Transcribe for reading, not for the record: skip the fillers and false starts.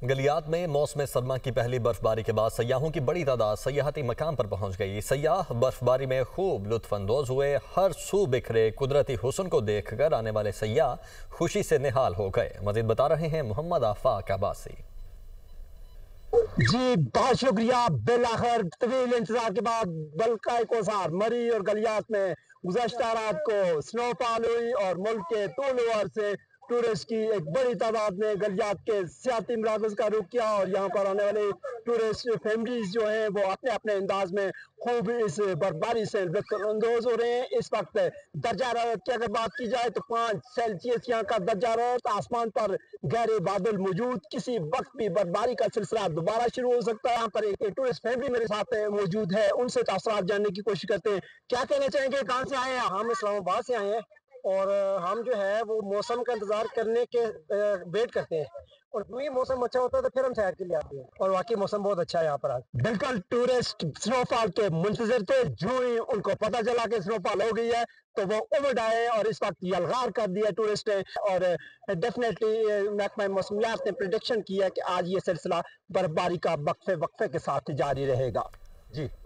गलियात में मौसम सदमा की पहली बर्फबारी के बाद सयाहों की बड़ी तादाद सयाहती मकाम पर पहुंच गई। सयाह बर्फबारी में खूब लुत्फानंदोज हुए। हर सू बिखरे कुदरती हुस्न को देखकर आने वाले सयाह खुशी से निहाल हो गए। मजीद बता रहे हैं मोहम्मद आफाक अब्बासी। जी बहुत शुक्रिया। बिलाखिर तवील इंतजार के बाद बल्का कोसार मरी और गलियात में गुज़श्ता रात को स्नोफॉल हुई और मुल्क के तूल ओवर से टूरिस्ट की एक बड़ी तादाद ने गलियात के सियाती मराकज़ का रुख किया और यहाँ पर आने वाले टूरिस्ट फैमिलीज जो हैं वो अपने अपने अंदाज में खूब इस बर्फबारी से लुत्फ़अंदोज़ हो रहे हैं। इस वक्त दर्जा हरारत की अगर बात की जाए तो 5 सेल्सियस यहाँ का दर्जा हरारत। आसमान पर गहरे बादल मौजूद। किसी वक्त भी बर्फबारी का सिलसिला दोबारा शुरू हो सकता है। यहाँ पर एक टूरिस्ट फैमिली मेरे साथ मौजूद है, उनसे तासरात जानने की कोशिश करते हैं। क्या कहना चाहेंगे, कहाँ से आए हैं? हम इस्लामाबाद से आए हैं और हम जो है वो मौसम का इंतजार करने के वेट करते हैं और ये मौसम अच्छा होता है तो फिर हम सैर के लिए आते हैं और वाकई मौसम बहुत अच्छा है यहाँ पर आज। बिल्कुल टूरिस्ट स्नोफॉल के मुंतजर थे। जो ही उनको पता चला कि स्नोफॉल हो गई है तो वो उमड़ आए और इस वक्त यलगार कर दिया टूरिस्ट ने। और डेफिनेटली महकमा मौसमियात ने प्रेडिक्शन किया कि आज ये सिलसिला बर्फबारी का वक्फे वक्फे के साथ जारी रहेगा। जी।